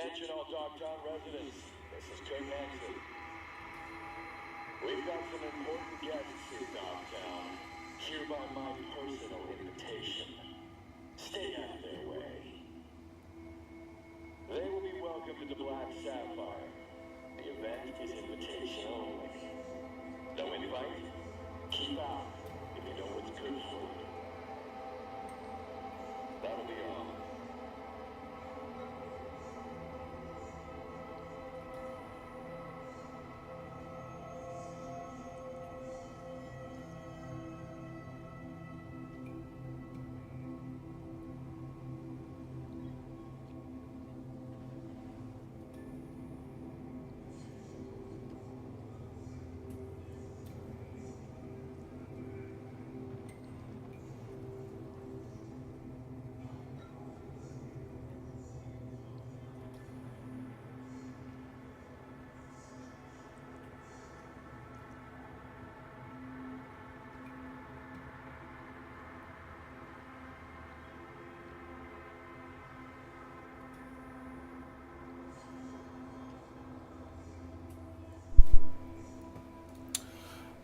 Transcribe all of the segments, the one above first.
Attention all Dogtown residents. This is Jay Manson. We've got some important guests in Dogtown. Hereby my personal invitation. Stay out of their way. They will be welcomed to Black Sapphire. The event is invitation only. No invite? Keep out if you know what's good for you. That'll be all.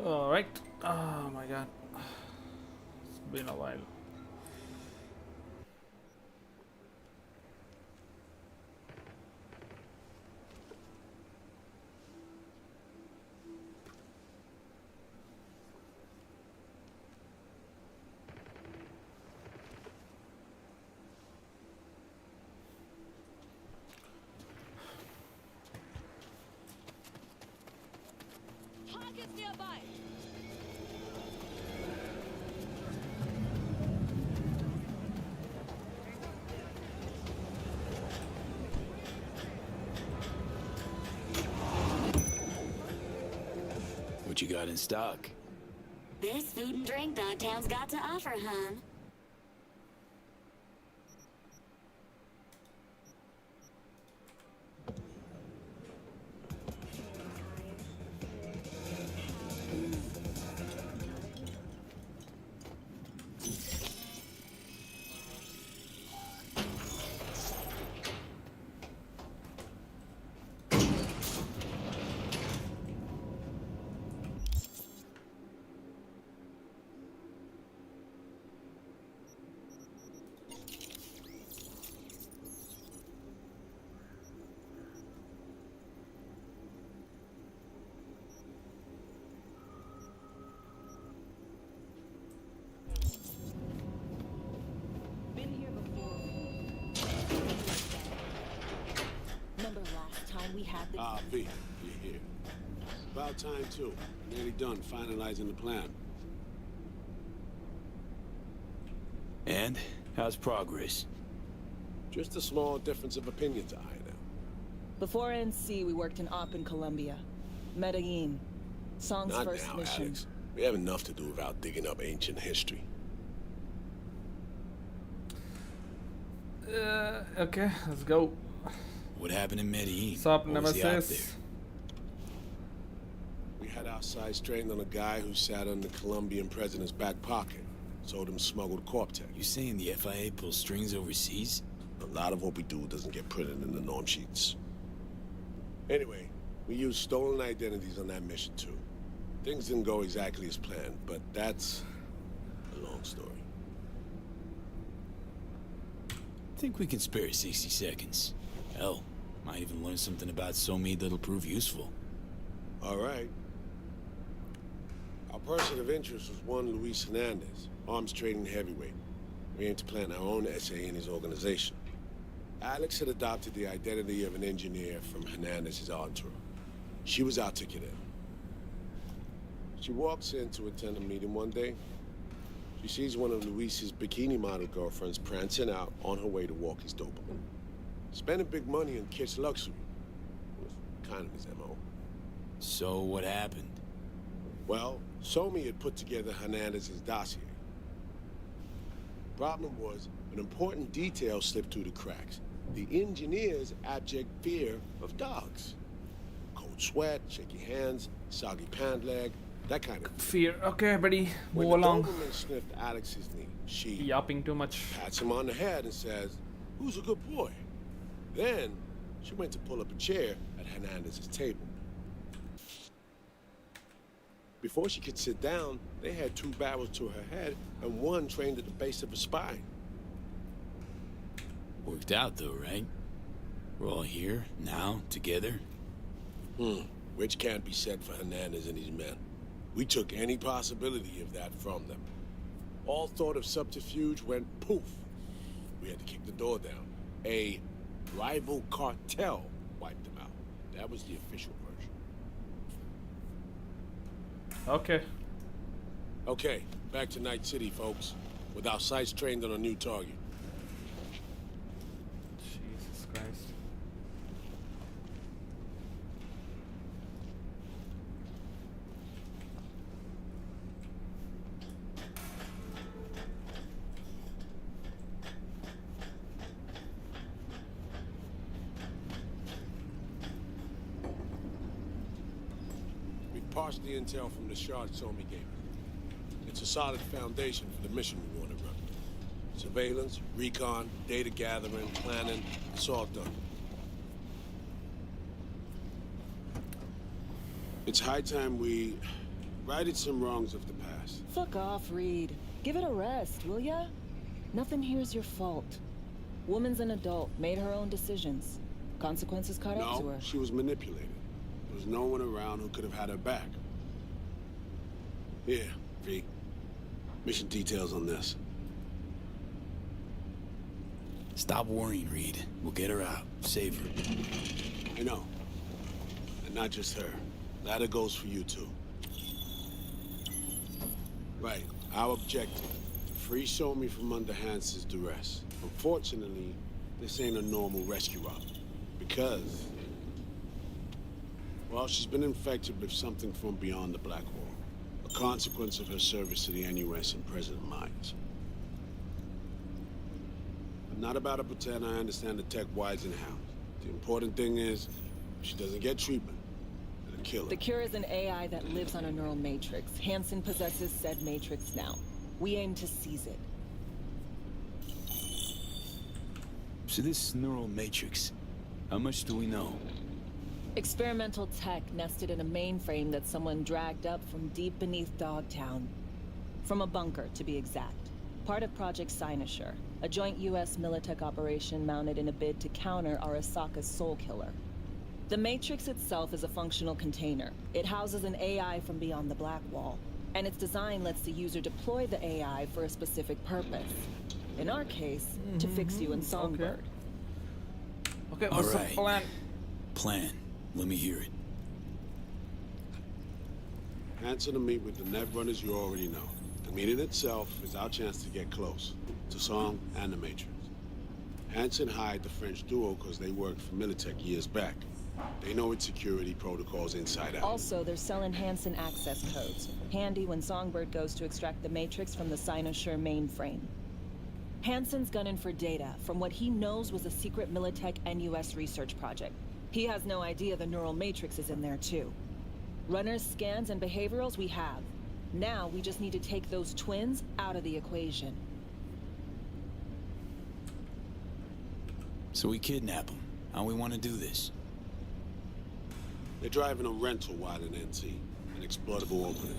All right. Oh my god. It's been a while. Targets nearby. What you got in stock? There's food and drink Dogtown's got to offer, hon. Been here before. Remember last time we had the... Ah, V, you're here. About time, too. Nearly done finalizing the plan. And how's progress? Just a small difference of opinion to iron out. Before NC, we worked in Op in Colombia. Medellin. Song's Not first now, mission. Alex. We have enough to do without digging up ancient history. Okay, let's go. What happened in Medellin? Sup, What was he out Nemesis? We had our sights strained on a guy who sat on the Colombian president's back pocket. Sold him smuggled Corp-Tech. You saying the FIA pulls strings overseas? A lot of what we do doesn't get printed in the norm sheets. Anyway, we used stolen identities on that mission too. Things didn't go exactly as planned, but that's a long story. Think we can spare 60 seconds. Hell, might even learn something about Somi that'll prove useful. All right. Our person of interest was one Luis Hernandez, arms trading heavyweight. We aim to plant our own SA in his organization. Alex had adopted the identity of an engineer from Hernandez's entourage. She was articulate. She walks in to attend a meeting one day. She sees one of Luis's bikini model girlfriends prancing out on her way to walk his Doberman. Spending big money on kitsch luxury. Was kind of his MO. So what happened? Well, Somi had put together Hernandez's dossier. Problem was, an important detail slipped through the cracks. The engineer's abject fear of dogs. Cold sweat, shaky hands, soggy pant leg, that kind of Fear. Okay, buddy. When Move the along. Doberman sniffed Alex's knee, she Yapping too much. pats him on the head and says, "Who's a good boy?" Then, She went to pull up a chair at Hernandez's table. Before she could sit down, they had 2 barrels to her head and 1 trained at the base of her spine. Worked out though, right? We're all here, now, together. Which can't be said for Hernandez and his men. We took any possibility of that from them. All thought of subterfuge went poof. We had to kick the door down. A rival cartel wiped them out. That was the official version. Okay. Okay, back to Night City, folks. With our sights trained on a new target. Jesus Christ. We parsed the intel from the shard Somi gave us. It's a solid foundation for the mission we want to run. Surveillance, recon, data gathering, planning, it's all done. It's high time we righted some wrongs of the past. Fuck off, Reed. Give it a rest, will ya? Nothing here's your fault. Woman's an adult, made her own decisions. Consequences caught up to No, her. she was manipulated. There was no one around who could have had her back. Here, V. Mission details on this. Stop worrying, Reed. We'll get her out. Save her. I know. And not just her. Ladder goes for you, too. Right. Our objective. To free Somi from under Hansen's duress. Unfortunately, this ain't a normal rescue op. Because... well, she's been infected with something from beyond the Black Wall. A consequence of her service to the NUS and President Myers. I'm not about to pretend I understand the tech whys and hows. The important thing is, if she doesn't get treatment, it'll kill her. The cure is an AI that lives on a neural matrix. Hansen possesses said matrix now. We aim to seize it. So this neural matrix, how much do we know? Experimental tech nested in a mainframe that someone dragged up from deep beneath Dogtown. From a bunker, to be exact. Part of Project Cynosure, a joint U.S. Militech operation mounted in a bid to counter Arasaka's Soul Killer. The Matrix itself is a functional container. It houses an AI from beyond the Black Wall, and its design lets the user deploy the AI for a specific purpose. In our case, to fix you in Songbird. Okay, what's the Alright. plan? Plan. Let me hear it. Hansen to meet with the net runners you already know. The meeting itself is our chance to get close to Song and the Matrix. Hansen hired the French duo because they worked for Militech years back. They know its security protocols inside out. Also, they're selling Hansen access codes. Handy when Songbird goes to extract the Matrix from the Cynosure mainframe. Hansen's gunning for data from what he knows was a secret Militech NUS research project. He has no idea the neural matrix is in there too. Runners, scans, and behaviorals we have. Now we just need to take those twins out of the equation. So we kidnap them. How we want to do this? They're driving a rental while in NT, an exploitable opening.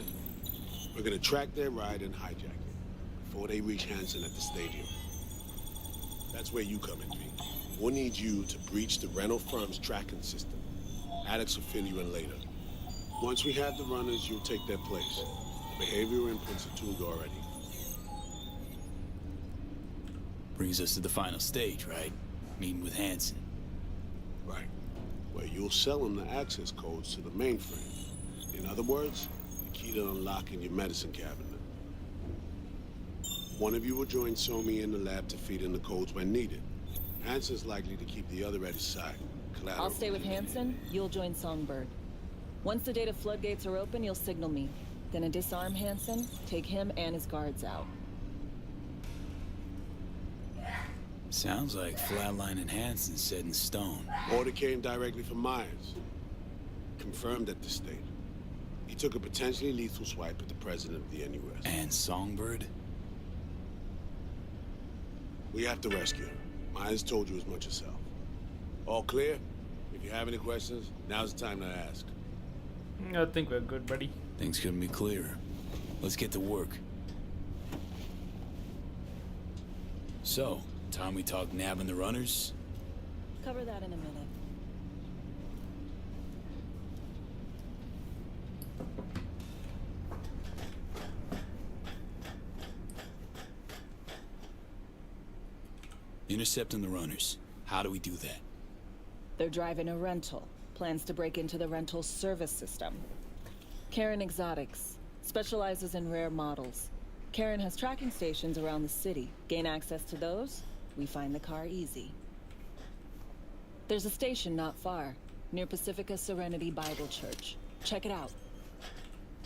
We're gonna track their ride and hijack it before they reach Hansen at the stadium. That's where you come in, V. We'll need you to breach the rental firm's tracking system. Alex will fill you in later. Once we have the runners, you'll take their place. The behavioral imprints are tuned already. Brings us to the final stage, right? Meeting with Hansen. Right. Where you'll sell them the access codes to the mainframe. In other words, the key to unlocking your medicine cabinet. One of you will join Somi in the lab to feed in the codes when needed. Hansen's likely to keep the other at his side. Collateral. I'll stay with Hansen, you'll join Songbird. Once the data floodgates are open, you'll signal me. Gonna disarm Hansen, take him and his guards out. Sounds like Flatline and Hansen set in stone. Order came directly from Myers. Confirmed at the state. He took a potentially lethal swipe at the president of the NUS. And Songbird? We have to rescue him. Myers told you as much yourself. All clear? If you have any questions, now's the time to ask. I think we're good, buddy. Things couldn't be clearer. Let's get to work. So, time we talk nabbing the runners? Cover that in a minute. Intercepting the runners. How do we do that? They're driving a rental. Plans to break into the rental service system. Karen Exotics specializes in rare models. Karen has tracking stations around the city. Gain access to those, we find the car easy. There's a station not far, near Pacifica Serenity Bible Church. Check it out.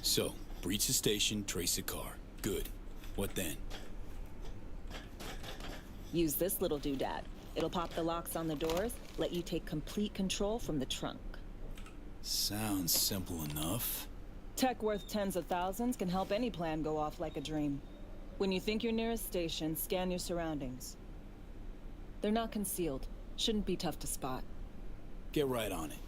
So, breach the station, trace the car. Good. What then? Use this little doodad. It'll pop the locks on the doors, let you take complete control from the trunk. Sounds simple enough. Tech worth tens of thousands can help any plan go off like a dream. When you think you're near a station, scan your surroundings. They're not concealed. Shouldn't be tough to spot. Get right on it.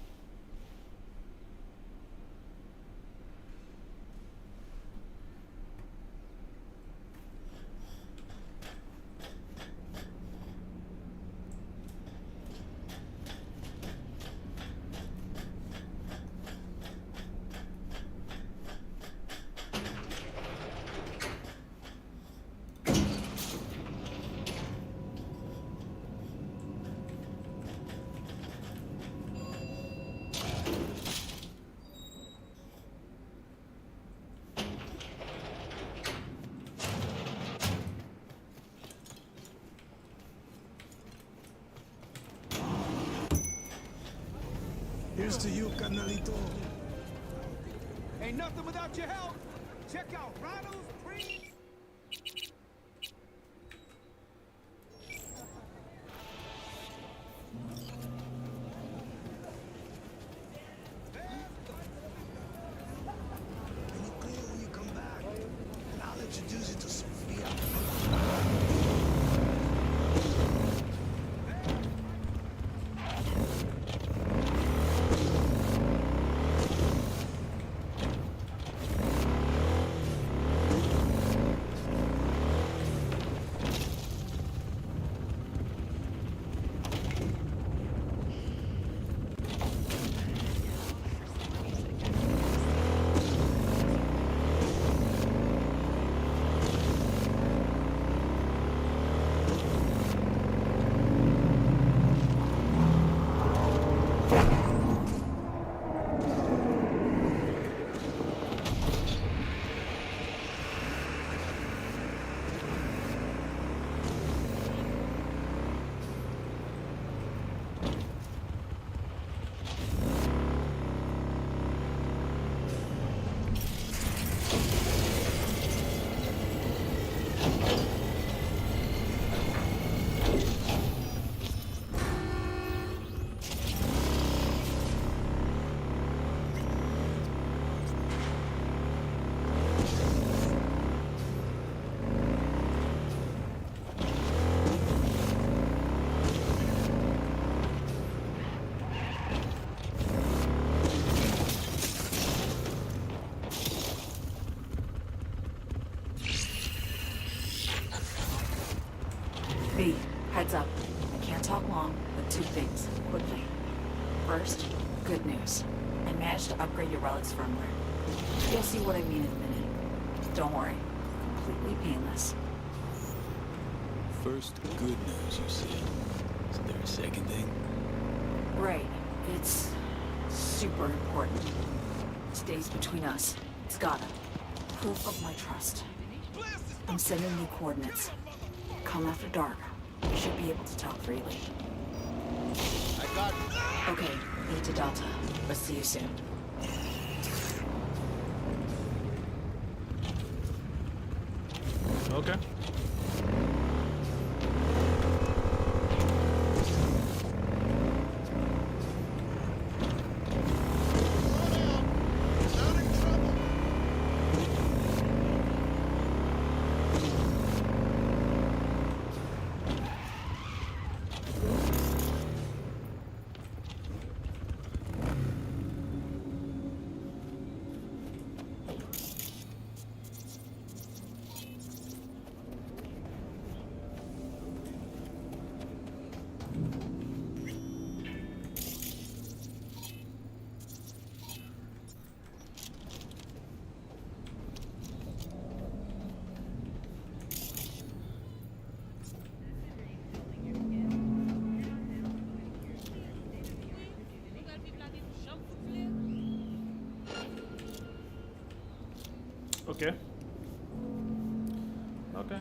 Here's to you, carnalito. Ain't nothing without your help. Check out Ronald's Premium. Can you clear when you come back? And I'll introduce you to Sophia. B, heads up. Can't talk long, but two things, quickly. First, good news. I managed to upgrade your relic's firmware. You'll see what I mean in a minute. Don't worry, completely painless. First, good news, you said. Is there a second thing? Right, it's super important. Stays between us. It's gotta. Proof of my trust. I'm sending you coordinates. Come after dark. We should be able to talk freely. I got it. Okay, lead to Delta. Let's see you soon. Okay. Okay. Okay.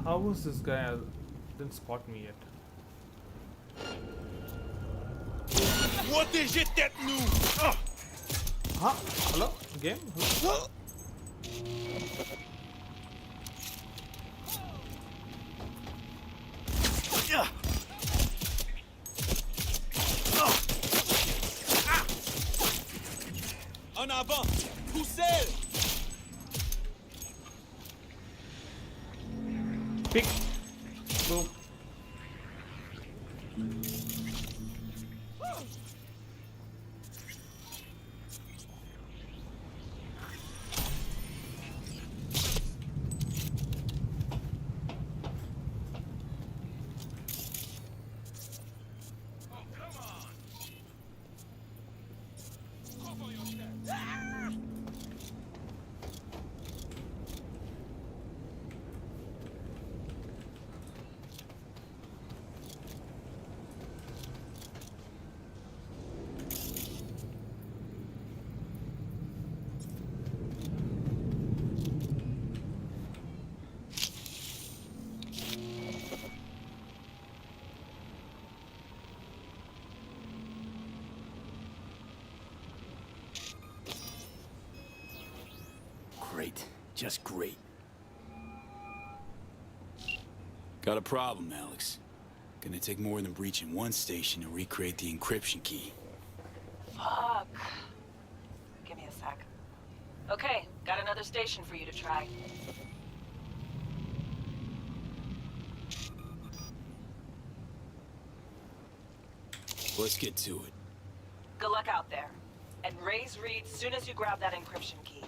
How was this guy? Didn't spot me yet. What is it that new? Huh? Hello? Game? En avant! Poussez! Pick. Boom. Great. Just great. Got a problem, Alex. Gonna take more than breaching one station to recreate the encryption key. Fuck. Give me a sec. Okay, got another station for you to try. Let's get to it. Good luck out there. And raise Reed soon as you grab that encryption key.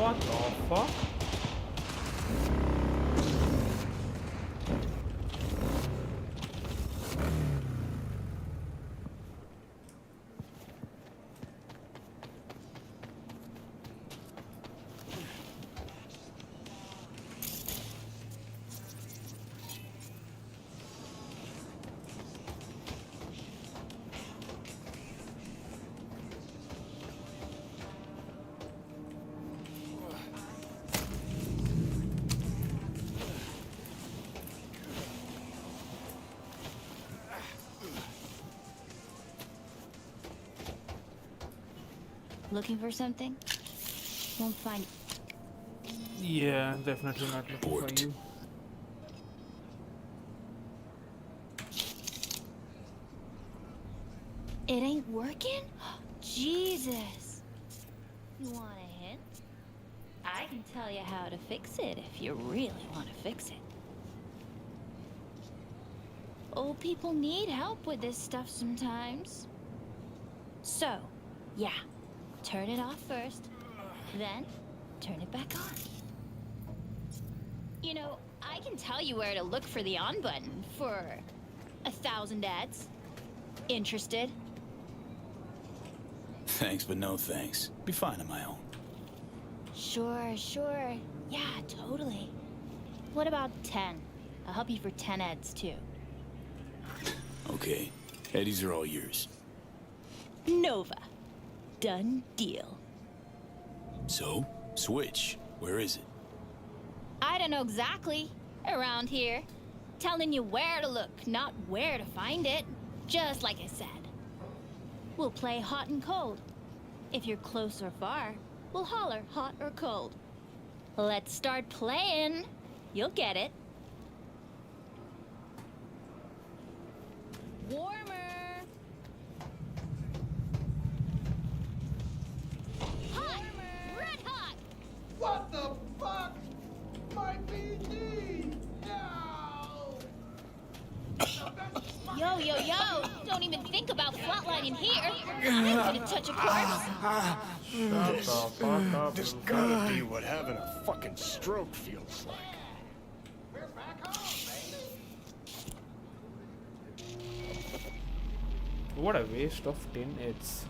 What the fuck? Looking for something? Won't find. Yeah, definitely not looking for Borked. you. It ain't working? Jesus. You want a hint? I can tell you how to fix it if you really want to fix it. Old people need help with this stuff sometimes. So, yeah, turn it off first, then turn it back on. You know, I can tell you where to look for the on button for 1,000 ads. Interested? Thanks, but no thanks. Be fine on my own. Sure, sure. Yeah, totally. What about 10? I'll help you for 10 ads too. Okay. Eddies are all yours. Nova. Done deal. So, Switch. Where is it? I don't know exactly. Around here. Telling you where to look, not where to find it. Just like I said. We'll play hot and cold. If you're close or far, we'll holler hot or cold. Let's start playing. You'll get it. Warmer. Hot. Red hot. What the fuck? My PD! No! Yo, yo, yo. Don't even think about flatlining here. I'm gonna touch a corpse. This gotta be what having a fucking stroke feels like. What a waste of 10 hits.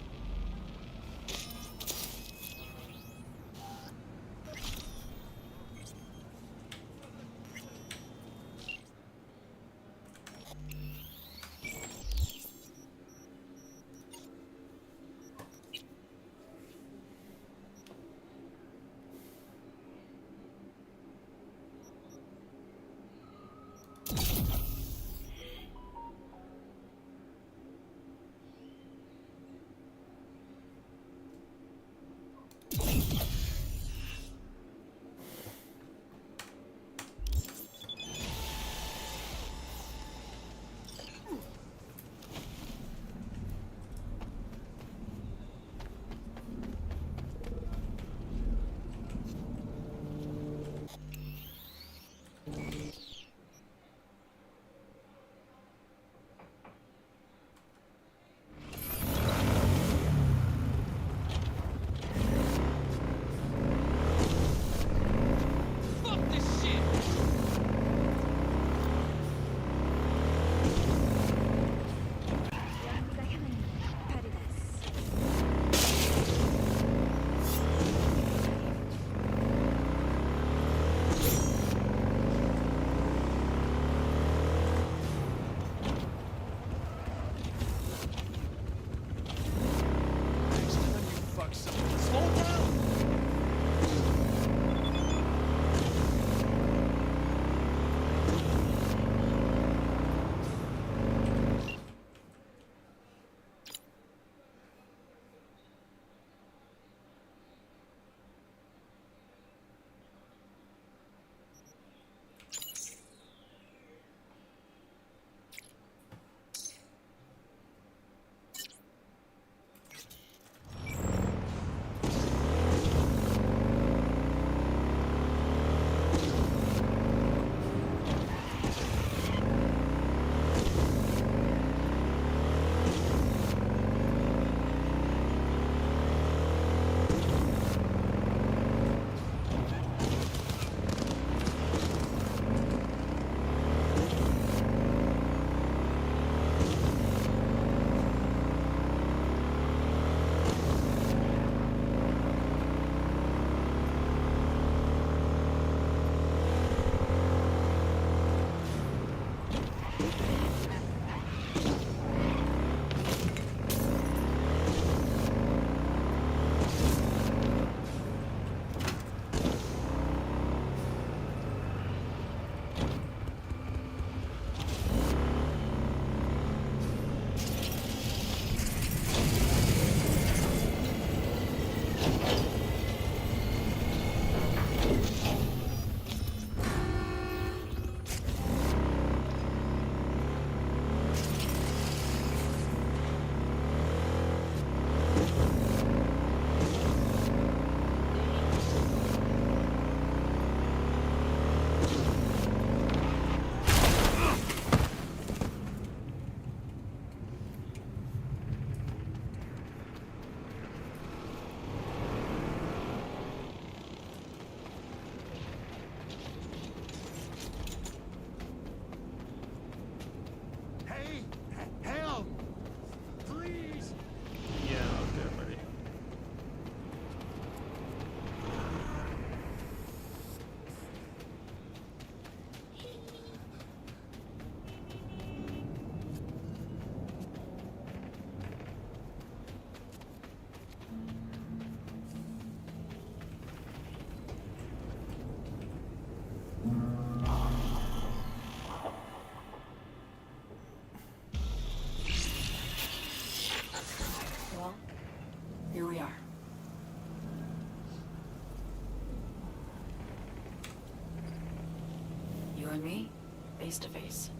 face to face.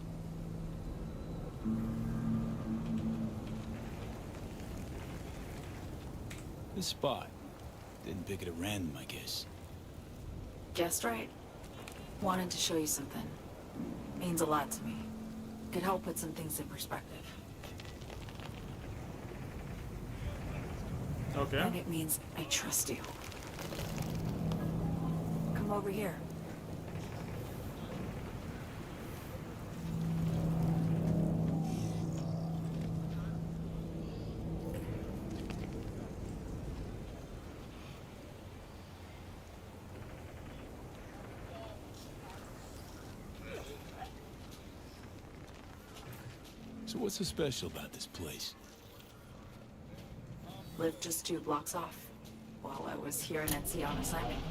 This spot. Didn't pick it at random, I guess. Guessed right. Wanted to show you something. Means a lot to me. Could help put some things in perspective. Okay. And it means I trust you. Come over here. So what's so special about this place? Lived just 2 blocks off while I was here in NC on assignment.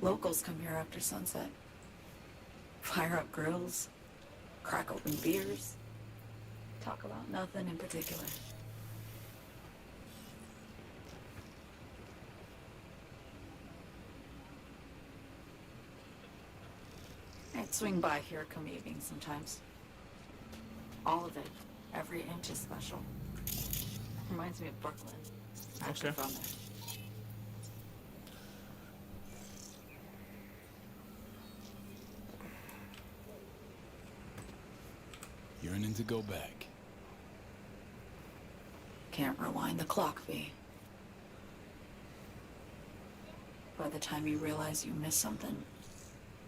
Locals come here after sunset. Fire up grills, crack open beers, talk about nothing in particular. I'd swing by here come evening sometimes. All of it, every inch is special. Reminds me of Brooklyn. Actually Okay. from there. Yearning to go back. Can't rewind the clock, V. By the time you realize you missed something,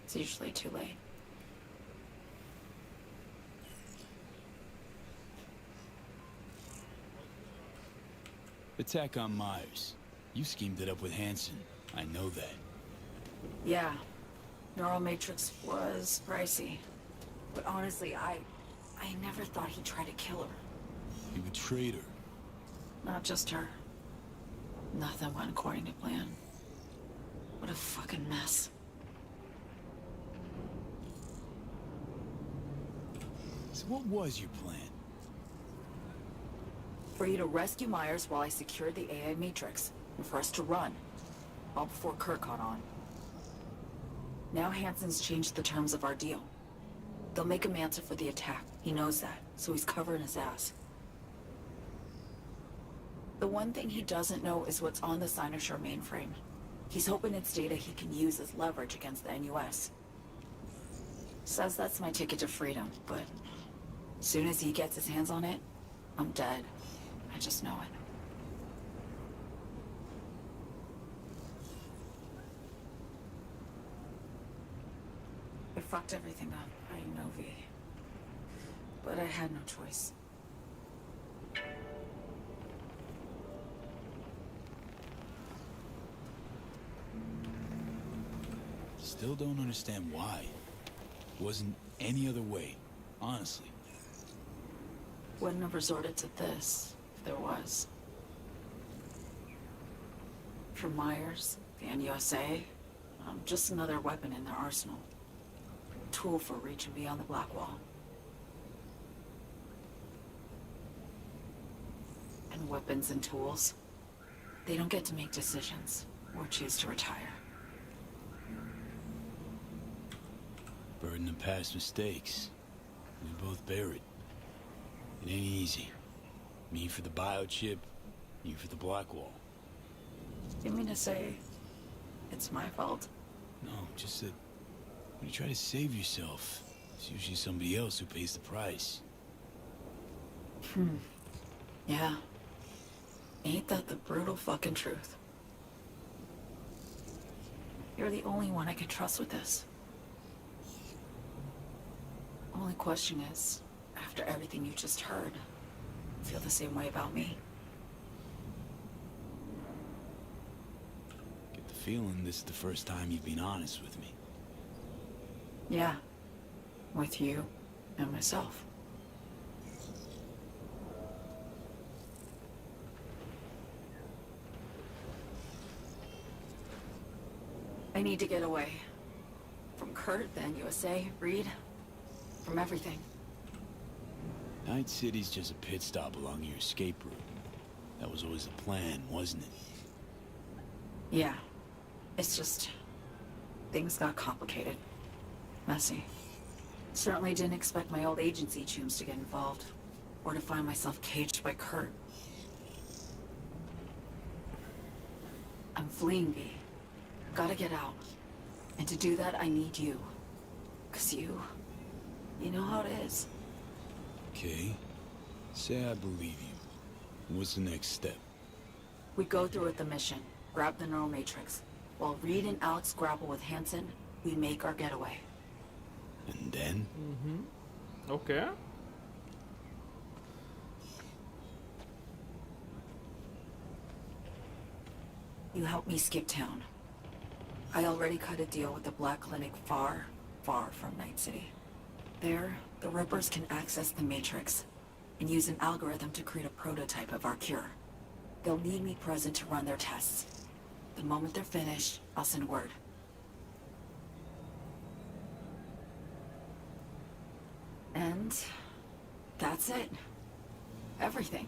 it's usually too late. Attack on Myers. You schemed it up with Hansen. I know that. Yeah, Neural Matrix was pricey. But honestly, I never thought he'd try to kill her. You betrayed her. Not just her. Nothing went according to plan. What a fucking mess. So what was your plan? For you to rescue Myers while I secured the AI Matrix, and for us to run, all before Kurt caught on. Now Hansen's changed the terms of our deal. They'll make him answer for the attack. He knows that, so he's covering his ass. The one thing he doesn't know is what's on the Cynosure mainframe. He's hoping it's data he can use as leverage against the NUS. Says that's my ticket to freedom, but as soon as he gets his hands on it, I'm dead. I just know it. I fucked everything up, I know, V. But I had no choice. Still don't understand why. Wasn't any other way, honestly. Wouldn't have resorted to this if there was. For Myers, the NUSA, I'm just another weapon in their arsenal. Tool for reaching beyond the Black Wall. And weapons and tools, they don't get to make decisions or choose to retire. Burden of past mistakes. We both bear it. It ain't easy. Me for the biochip, you for the Black Wall. You mean to say it's my fault? No, just that when you try to save yourself, it's usually somebody else who pays the price. Yeah. Ain't that the brutal fucking truth? You're the only one I can trust with this. Only question is, after everything you just heard, feel the same way about me? Get the feeling this is the first time you've been honest with me. Yeah. With you and myself. I need to get away. From Kurt, the NUSA, Reed, from everything. Night City's just a pit stop along your escape route. That was always the plan, wasn't it? Yeah. It's just... things got complicated. Messy. Certainly didn't expect my old agency chooms to get involved. Or to find myself caged by Kurt. I'm fleeing, V. Gotta get out. And to do that, I need you. 'Cause you know how it is. Okay. Say I believe you. What's the next step? We go through with the mission. Grab the neural matrix. While Reed and Alex grapple with Hansen, we make our getaway. And then? Okay. You help me skip town. I already cut a deal with the Black Clinic far, far from Night City. There, the Rippers can access the Matrix and use an algorithm to create a prototype of our cure. They'll need me present to run their tests. The moment they're finished, I'll send word. And that's it. Everything.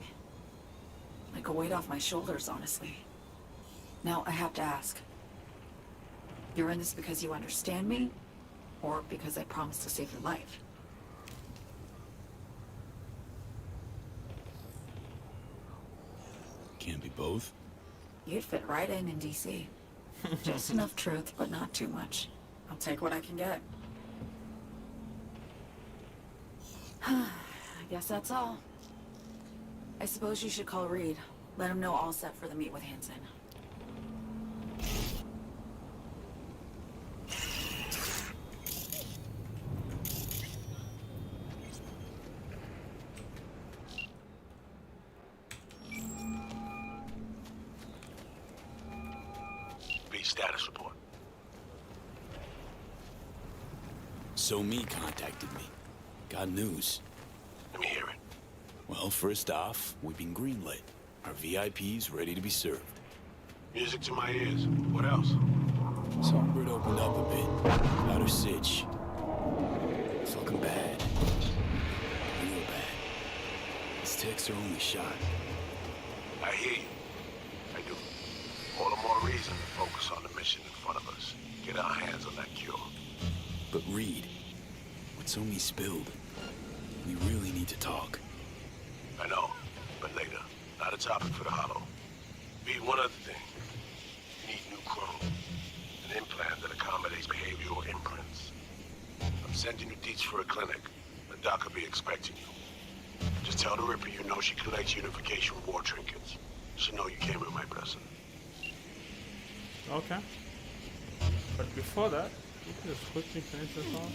Like a weight off my shoulders, honestly. Now, I have to ask. You're in this because you understand me? Or because I promised to save your life? Can't be both. You'd fit right in DC. Just enough truth, but not too much. I'll take what I can get. I guess that's all. I suppose you should call Reed. Let him know all set for the meet with Hansen. Status report. So me contacted me. Got news. Let me hear it. Well, first off, we've been greenlit. Our VIP's ready to be served. Music to my ears. What else? Songbird opened up a bit. About her sitch. It's looking bad. Real bad. His techs are only shot. I hear you. I do. All the more reason to focus on the mission in front of us. Get our hands on that cure. But Reed, what's on me spilled? We really need to talk. I know, but later. Not a topic for the Hollow. Reed, one other thing. You need new chrome. An implant that accommodates behavioral imprints. I'm sending you deets for a clinic. The doc will be expecting you. Just tell the Ripper you know she collects unification war trinkets. She'll know you came with my blessing. Okay. But before that, we can just quickly finish this off.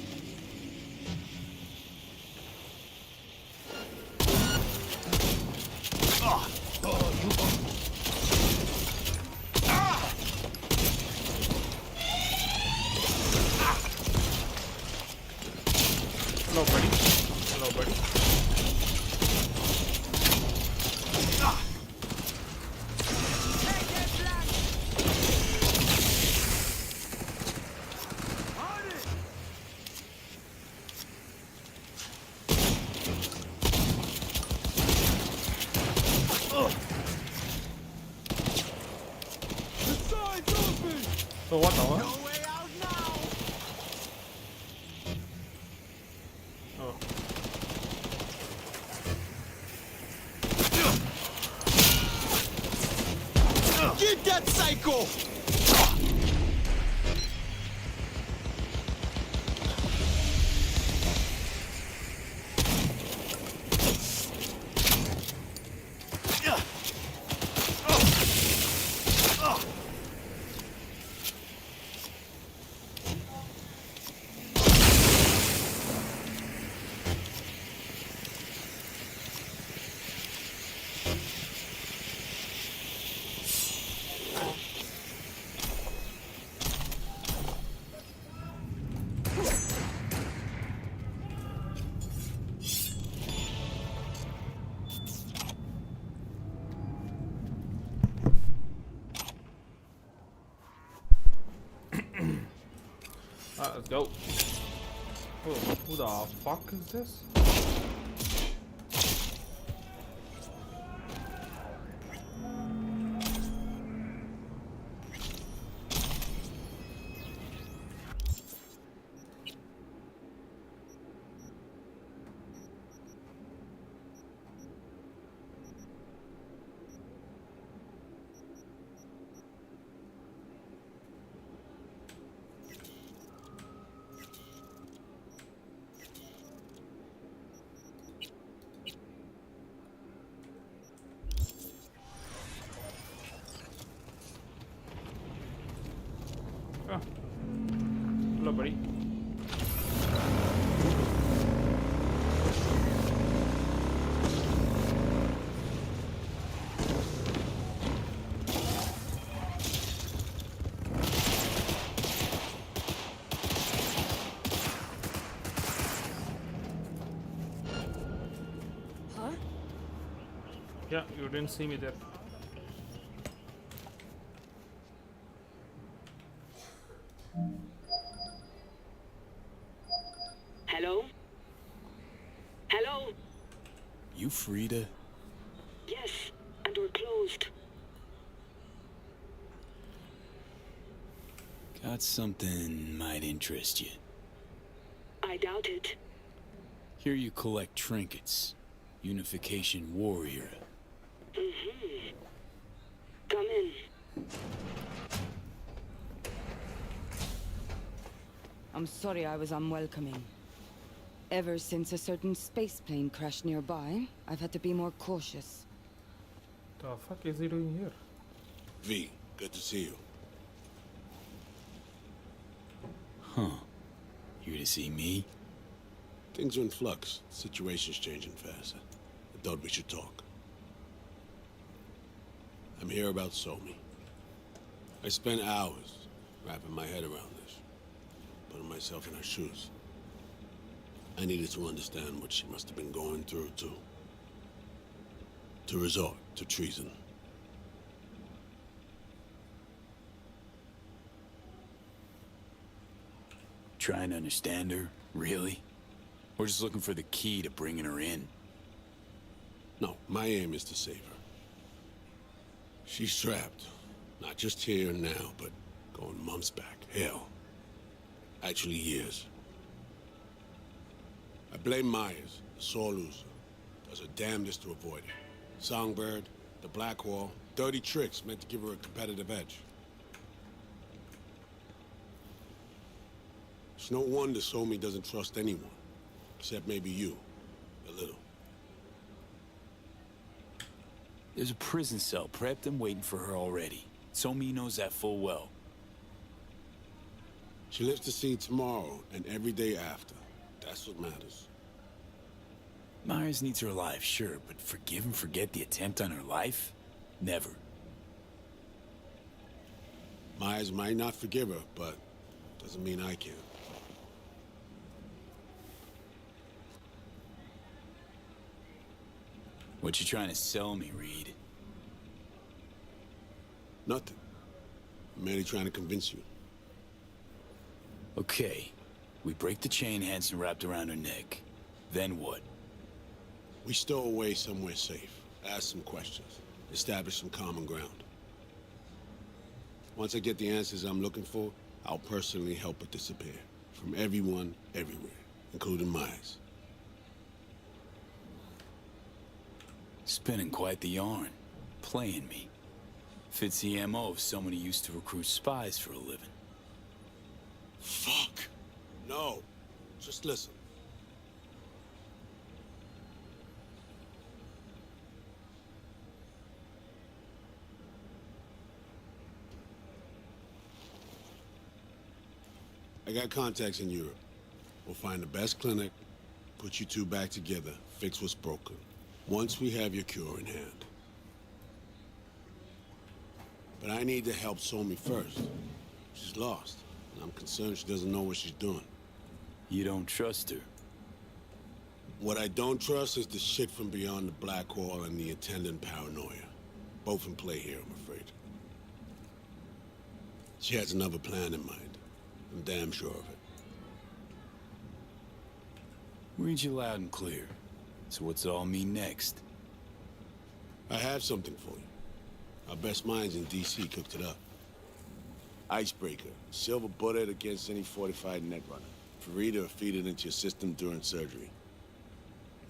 Hello, buddy. Hello, buddy. So what now? No way out now. Oh. Get that psycho! Let's go. Oh, who the fuck is this? Hello, buddy. Yeah, you didn't see me there. Hello? Hello? You Frida? Yes, and we're closed. Got something might interest you. I doubt it. Here you collect trinkets. Unification War era. Mm-hmm. Come in. I'm sorry I was unwelcoming. Ever since a certain space plane crashed nearby, I've had to be more cautious. The fuck is he doing here? V, good to see you. Huh. Here to see me? Things are in flux. Situation's changing fast. I thought we should talk. I'm here about Somi. I spent hours wrapping my head around this, putting myself in her shoes. I needed to understand what she must have been going through to resort to treason. Trying to understand her, really? Or just looking for the key to bringing her in? No, my aim is to save her. She's trapped. Not just here and now, but going months back. Hell. Actually years. I blame Myers, the sore loser. Does her damnedest to avoid it. Songbird, the Blackwall, dirty tricks meant to give her a competitive edge. It's no wonder Somi doesn't trust anyone. Except maybe you. A little. There's a prison cell prepped and waiting for her already. Somi knows that full well. She lives to see tomorrow and every day after. That's what matters. Myers needs her alive, sure, but forgive and forget the attempt on her life? Never. Myers might not forgive her, but doesn't mean I can. What you trying to sell me, Reed? Nothing. I'm merely trying to convince you. Okay. We break the chain Hanson wrapped around her neck. Then what? We stow away somewhere safe, ask some questions, establish some common ground. Once I get the answers I'm looking for, I'll personally help it disappear. From everyone, everywhere, including Myers. Spinning quite the yarn. Playing me. Fits the MO of someone who used to recruit spies for a living. Fuck! No. Just listen. I got contacts in Europe. We'll find the best clinic, put you two back together, fix what's broken. Once we have your cure in hand. But I need to help Somi first. She's lost, and I'm concerned she doesn't know what she's doing. You don't trust her? What I don't trust is the shit from beyond the Blackwall and the attendant paranoia. Both in play here, I'm afraid. She has another plan in mind. I'm damn sure of it. Read you loud and clear. So what's it all mean next? I have something for you. Our best minds in DC cooked it up. Icebreaker. Silver bullet against any fortified netrunner. Farida feed it into your system during surgery.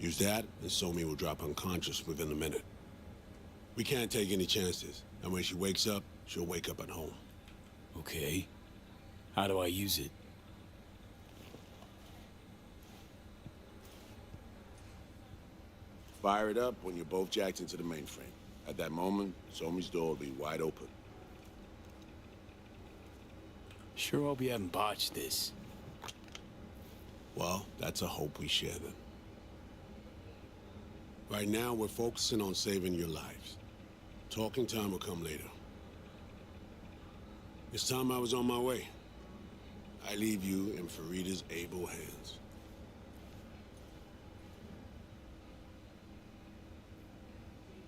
Use that, and Somi will drop unconscious within a minute. We can't take any chances, and when she wakes up, she'll wake up at home. Okay. How do I use it? Fire it up when you're both jacked into the mainframe. At that moment, Somi's door will be wide open. Sure hope you haven't botched this. Well, that's a hope we share then. Right now, we're focusing on saving your lives. Talking time will come later. It's time I was on my way. I leave you in Farida's able hands.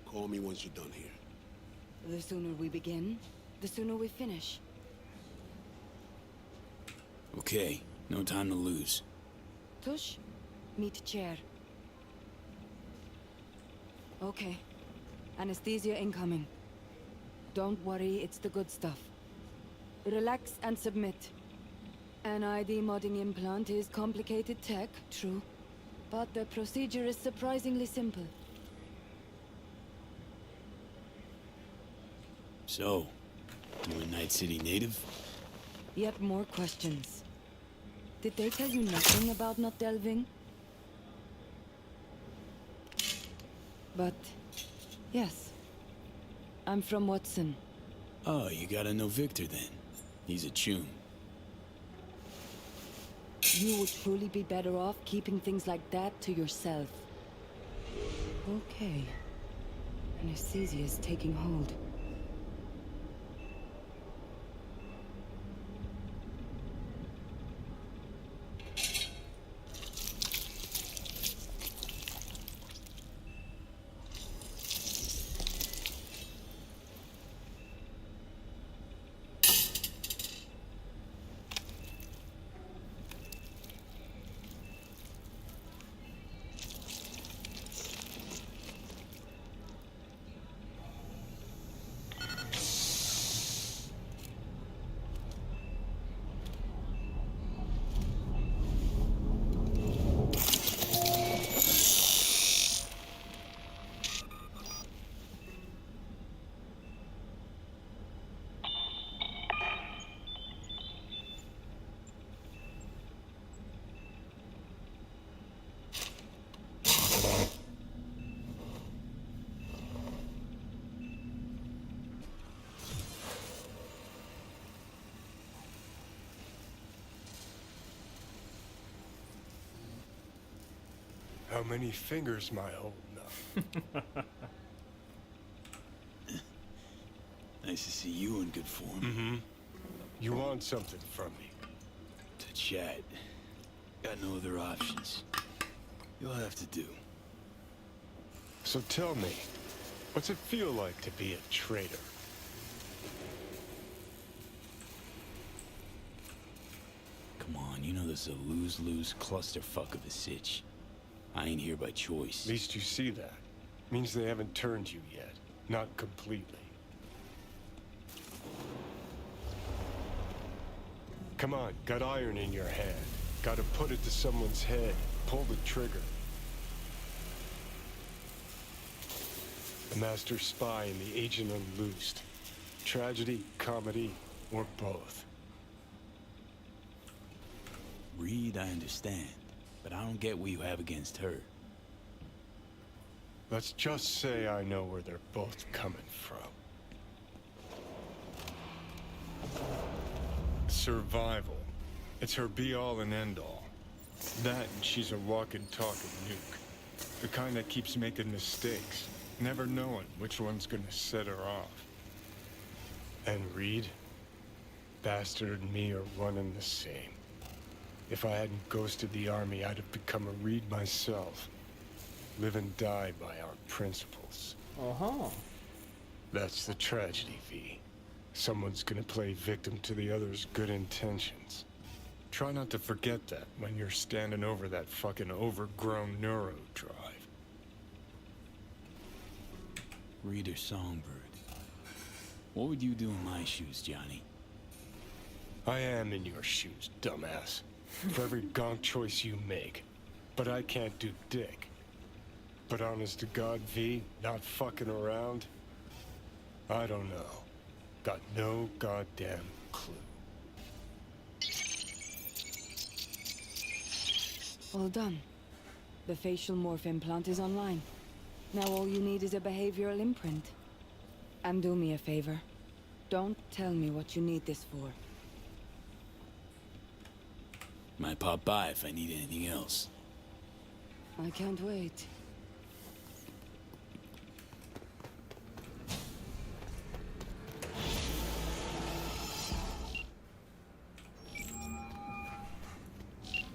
Call me once you're done here. The sooner we begin, the sooner we finish. Okay, no time to lose. Tush, meet chair. Okay. Anesthesia incoming. Don't worry, it's the good stuff. Relax and submit. An ID modding implant is complicated tech, true. But the procedure is surprisingly simple. So, you a Night City native? Yet more questions. Did they tell you nothing about not delving? But, yes. I'm from Watson. Oh, you gotta know Victor then. He's a chum. You would truly be better off keeping things like that to yourself. Okay. Anesthesia is taking hold. How many fingers am I holding up? Nice to see you in good form. Mm-hmm. You want something from me? To chat. Got no other options. You'll have to do. So tell me, what's it feel like to be a traitor? Come on, you know this is a lose-lose clusterfuck of a sitch. I ain't here by choice. At least you see that. Means they haven't turned you yet. Not completely. Come on, got iron in your hand. Gotta put it to someone's head. Pull the trigger. The master spy and the agent unloosed. Tragedy, comedy, or both. Reed, I understand. But I don't get what you have against her. Let's just say I know where they're both coming from. Survival. It's her be-all and end-all. That and she's a walking, talking nuke. The kind that keeps making mistakes, never knowing which one's gonna set her off. And Reed? Bastard and me are one and the same. If I hadn't ghosted the army, I'd have become a Reed myself. Live and die by our principles. Uh-huh. That's the tragedy, V. Someone's gonna play victim to the other's good intentions. Try not to forget that when you're standing over that fucking overgrown neuro drive. Reed or Songbird. What would you do in my shoes, Johnny? I am in your shoes, dumbass. For every gonk choice you make. But I can't do dick. But honest to God, V, not fucking around? I don't know. Got no goddamn clue. All done. The facial morph implant is online. Now all you need is a behavioral imprint. And do me a favor. Don't tell me what you need this for. Might pop by if I need anything else. I can't wait.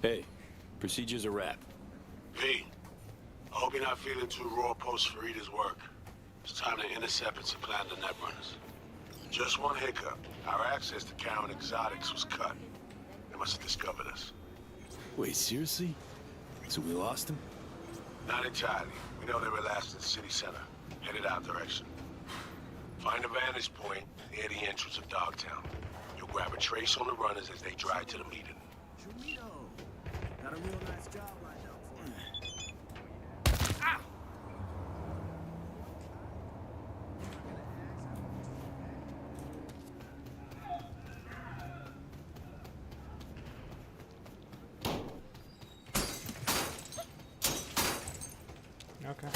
Hey, procedure's a wrap. V, I hope you're not feeling too raw post Farida's work. It's time to intercept and supplant the netrunners. Just one hiccup. Our access to Karen Exotics was cut. They must have discovered us. Wait, seriously? So we lost him? Not entirely. We know they were last in the city center, headed our direction. Find a vantage point near the entrance of Dogtown. You'll grab a trace on the runners as they drive to the meeting. Got a real nice job lined up for you. Okay.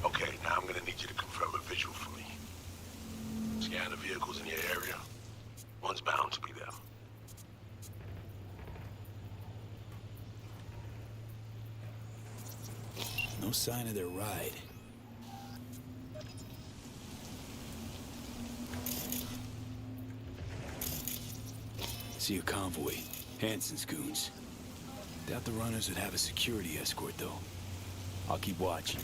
Okay, now I'm gonna need you to confirm a visual for me. Scan the vehicles in your area. One's bound to be them. No sign of their ride. See a convoy. Hansen's goons. Doubt the runners would have a security escort, though. I'll keep watching.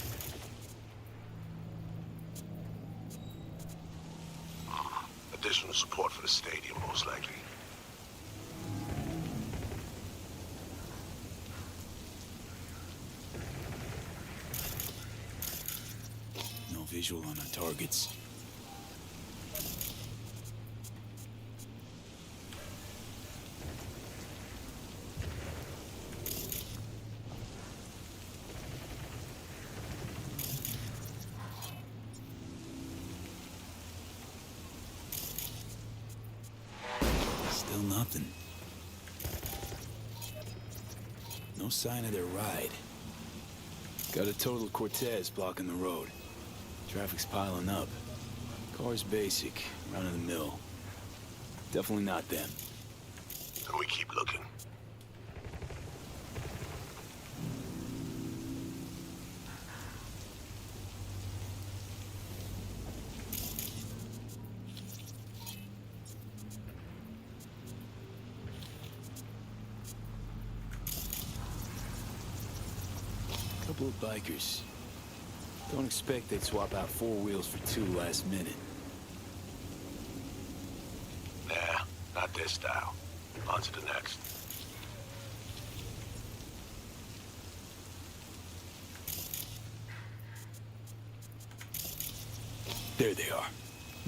Additional support for the stadium, most likely. No visual on our targets. Still nothing. No sign of their ride. Got a total Cortez blocking the road. Traffic's piling up. Car's basic, run-of-the-mill. Definitely not them. And we keep looking. Couple of bikers. Don't expect they'd swap out 4 wheels for 2 last minute. Nah, not this style. On to the next. There they are.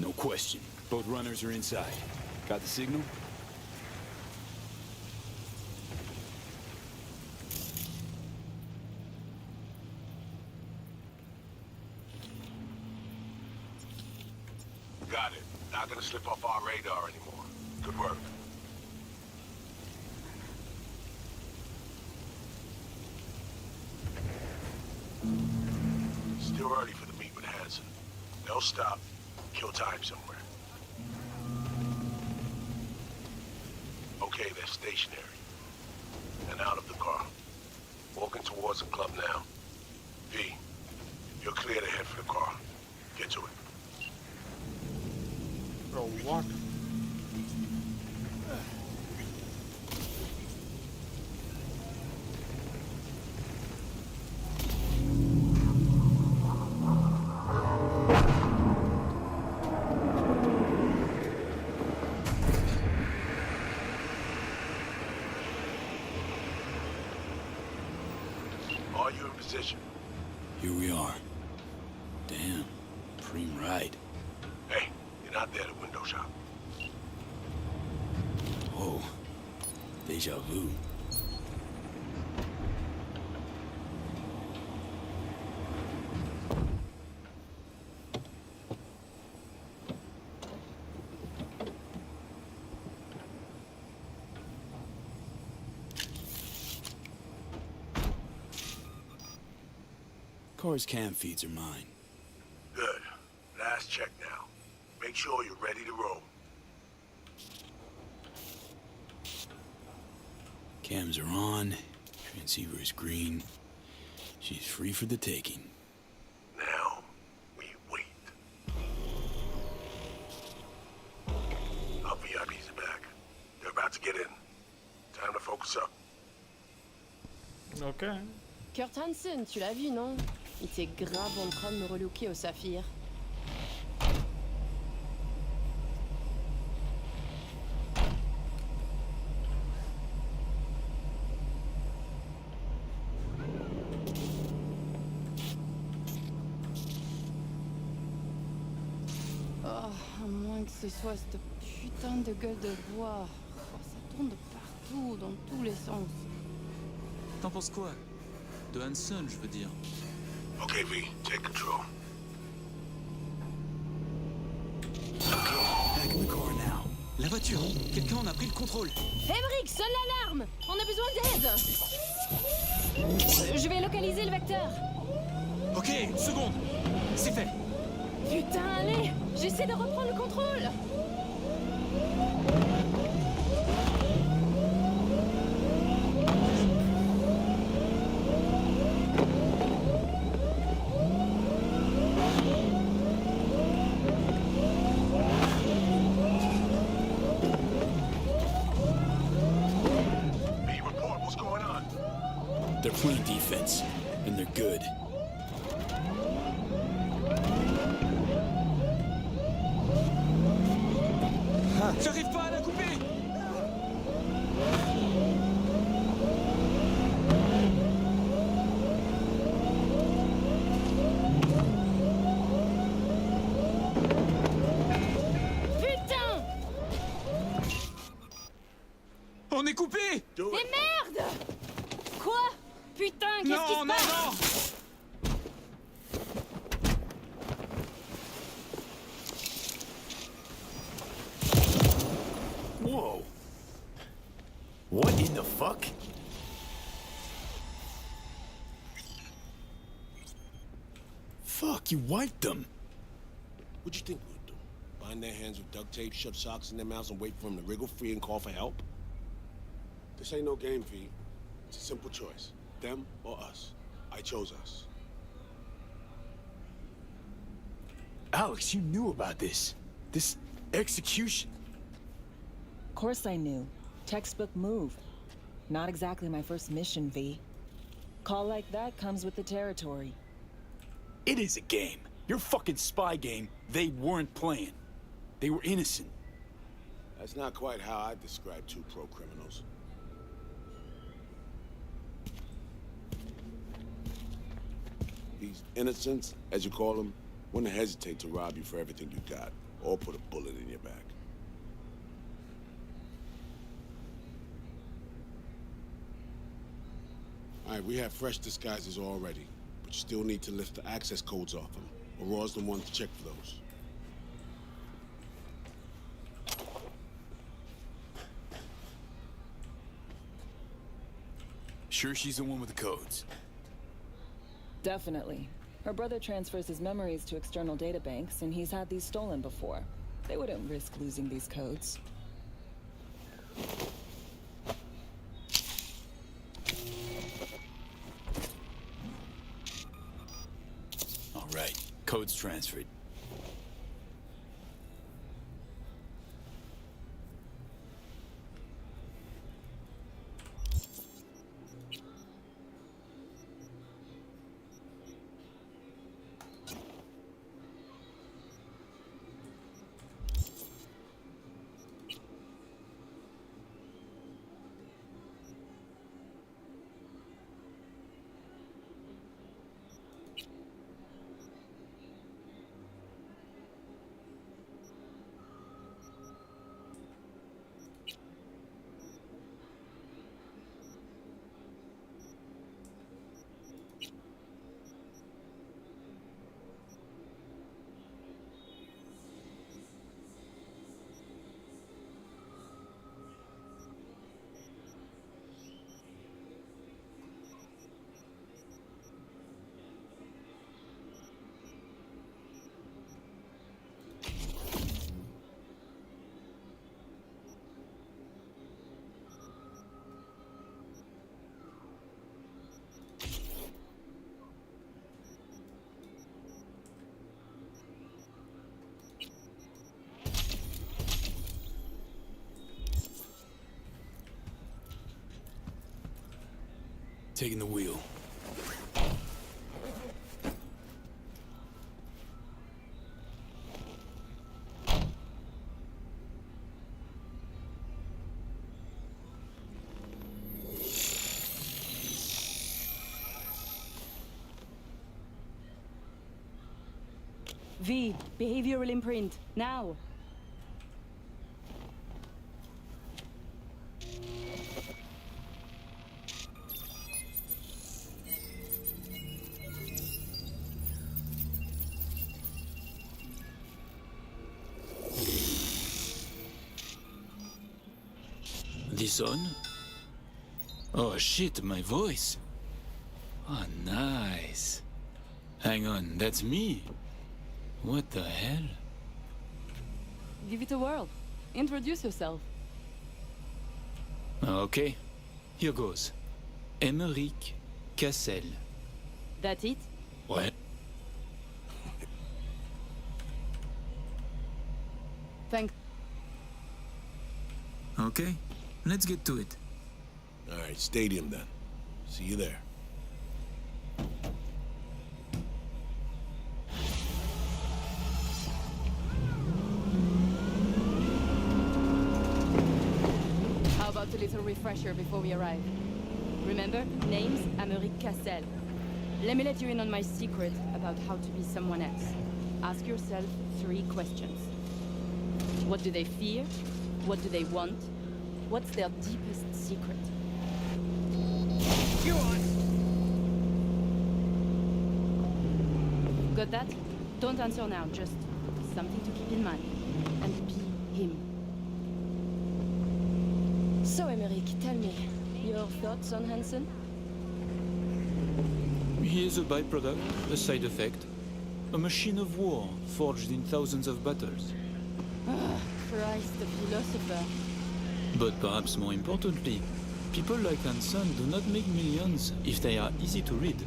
No question. Both runners are inside. Got the signal? Got it. Not gonna slip off our radar anymore. Good work. Still early for the meet with Hansen. They'll stop. Kill time somewhere. Okay, they're stationary. And out of the car. Walking towards the club now. V, you're clear to head for the car. Get to it. Bro, what? Are you in position? Here we are. Damn. Preem ride. Hey, you You're not there to window shop. Whoa. Deja vu. Car's cam feeds are mine. Good. Last check now. Make sure you're ready to roll. Cams are on. Transceiver is green. She's free for the taking. Now, we wait. Our VIPs are back. They're about to get in. Time to focus up. Okay. Kurt Hansen, tu l'as vu, non? Il était grave en train de me relooker au saphir. Oh, à moins que ce soit cette putain de gueule de bois. Oh, ça tourne de partout, dans tous les sens. T'en penses quoi? De Hansen, je veux dire. Okay, V, take control. Back in the car now. La voiture! Quelqu'un en a pris le contrôle! Emmerich, sonne l'alarme! On a besoin d'aide! Je vais localiser le vecteur. Ok, une seconde! C'est fait! Putain, allez! J'essaie de reprendre le contrôle! V, report. What's going on? They're playing defense, and they're good. J'arrive pas à la couper! Putain! On est coupé! Do Mais it. merde! Quoi? Putain, qu'est-ce qui se Non, non, passe? non! Whoa. What in the fuck? Fuck, you wiped them. What'd you think we would do? Bind their hands with duct tape, shove socks in their mouths, and wait for them to wriggle free and call for help? This ain't no game, V. It's a simple choice. Them or us. I chose us. Alex, you knew about this. This execution. Of course I knew. Textbook move. Not exactly my first mission, V. Call like that comes with the territory. It is a game. Your fucking spy game, they weren't playing. They were innocent. That's not quite how I describe two pro-criminals. These innocents, as you call them, wouldn't hesitate to rob you for everything you got, or put a bullet in your back. All right, we have fresh disguises already, but you still need to lift the access codes off them. Aurora's the one to check for those. Sure she's the one with the codes? Definitely. Her brother transfers his memories to external databanks, and he's had these stolen before. They wouldn't risk losing these codes. All right, codes transferred. taking the wheel. V, behavioral imprint, now. This on? Oh shit, my voice. Oh, nice. Hang on, that's me. What the hell? Give it a whirl. Introduce yourself. Okay, here goes. Emmerich Cassel. That's it? What? Thanks. Okay, let's get to it. All right, stadium then. See you there. How about a little refresher before we arrive? Remember, name's Americ Cassel. Let me let you in on my secret about how to be someone else. Ask yourself 3 questions. What do they fear? What do they want? What's their deepest secret? You on? Got that? Don't answer now, just something to keep in mind. And be him. So, Emmerich, tell me, your thoughts on Hansen? He is a byproduct, a side effect. A machine of war, forged in thousands of battles. Ah, Christ, the philosopher. But perhaps more importantly, people like Hansen do not make millions if they are easy to read.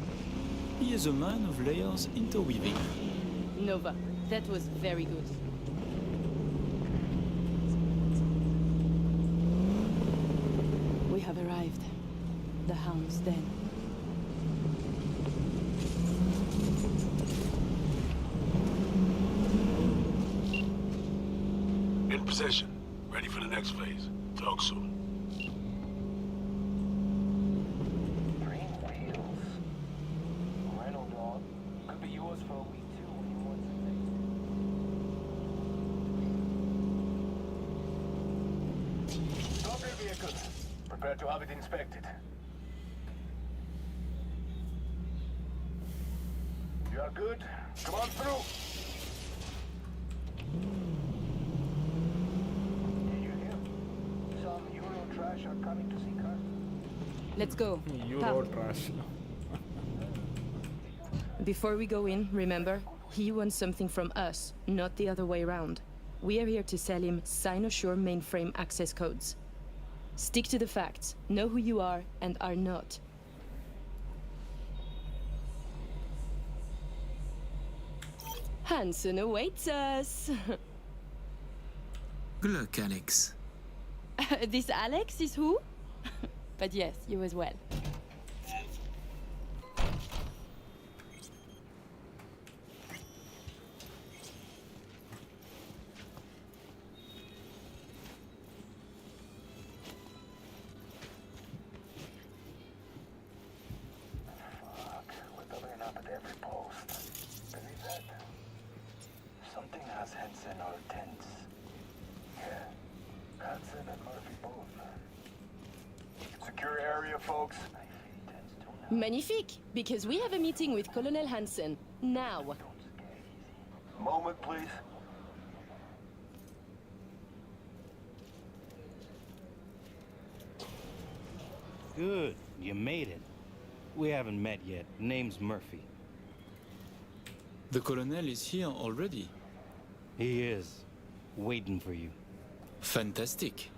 He is a man of layers interweaving. Nova, that was very good. We have arrived. The Hound's Den. In position. Ready for the next phase. Talk soon. Green wheels. Rental dog. Could be yours for a week too when you want something. Stop your vehicle. Prepare to have it inspected. You are good. Come on through. Are coming to see cars. Let's go. Euro trash. Before we go in, remember, he wants something from us, not the other way around. We are here to sell him Cynosure mainframe access codes. Stick to the facts, know who you are and are not. Hansen awaits us. Good luck, Alex. This Alex is who? But yes, you as well. Fuck, we're building up at every post. Believe that? Something has Henson or tense. Yeah. Hansen and Murphy both. Secure area, folks. Magnifique, because we have a meeting with Colonel Hansen. Now. Moment, please. Good, you made it. We haven't met yet. Name's Murphy. The colonel is here already. He is. Waiting for you. Fantastic.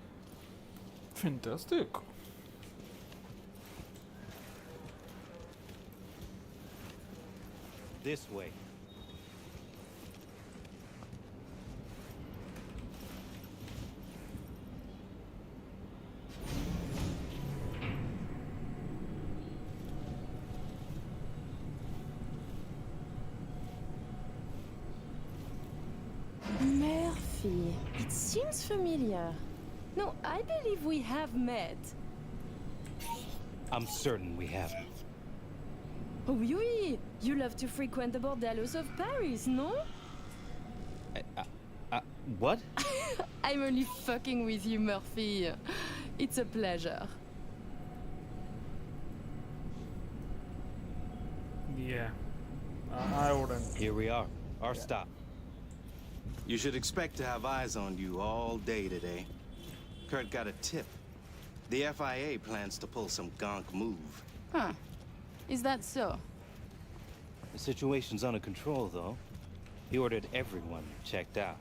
Fantastic. This way. Murphy. It seems familiar. No, I believe we have met. I'm certain we haven't. Oh, oui! You love to frequent the bordellos of Paris, no? What? I'm only fucking with you, Murphy. It's a pleasure. Yeah. I wouldn't. Here we are. Our stop. You should expect to have eyes on you all day today. Kurt got a tip. The FIA plans to pull some gonk move. Huh. Is that so? The situation's under control, though. He ordered everyone checked out.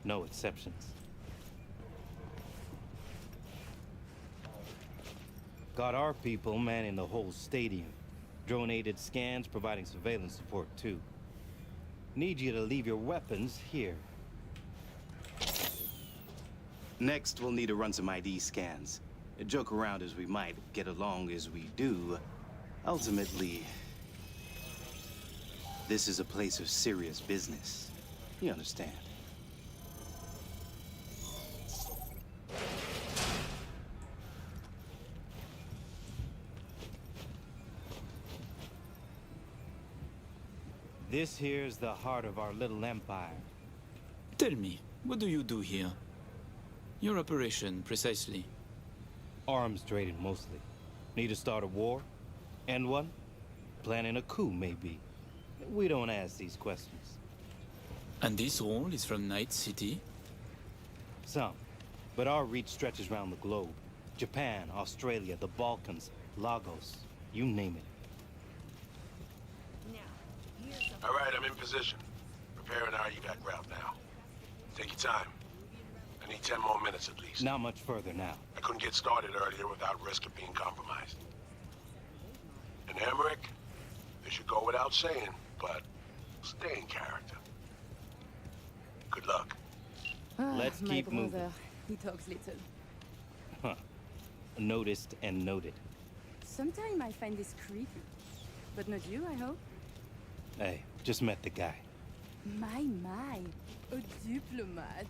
No exceptions. Got our people manning the whole stadium. Drone-aided scans providing surveillance support, too. Need you to leave your weapons here. Next, we'll need to run some ID scans. Joke around as we might, get along as we do. Ultimately, this is a place of serious business. You understand? This here's the heart of our little empire. Tell me, what do you do here? Your operation, precisely. Arms trading, mostly. Need to start a war? End one? Planning a coup, maybe. We don't ask these questions. And this role is from Night City? Some. But our reach stretches around the globe. Japan, Australia, the Balkans, Lagos, you name it. All right, I'm in position. Preparing our evac route now. Take your time. I need 10 more minutes at least. Not much further now. I couldn't get started earlier without risk of being compromised. And Emmerich, this should go without saying, but stay in character. Good luck. Let's my keep moving. brother. He talks little. Huh. Noticed and noted. Sometimes I find this creepy. But not you, I hope. Hey, just met the guy. My, a diplomat.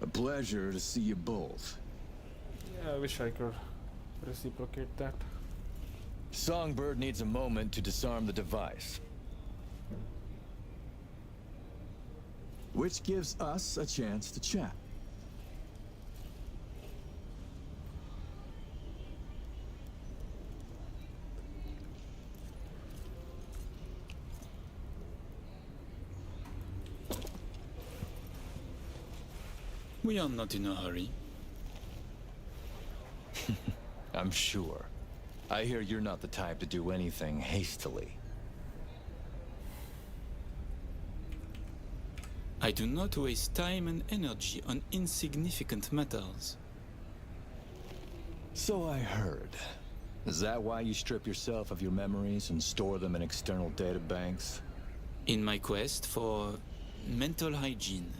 A pleasure to see you both. Yeah, I wish I could reciprocate that. Songbird needs a moment to disarm the device. Which gives us a chance to chat. We are not in a hurry. I'm sure. I hear you're not the type to do anything hastily. I do not waste time and energy on insignificant matters. So I heard. Is that why you strip yourself of your memories and store them in external databanks? In my quest for mental hygiene,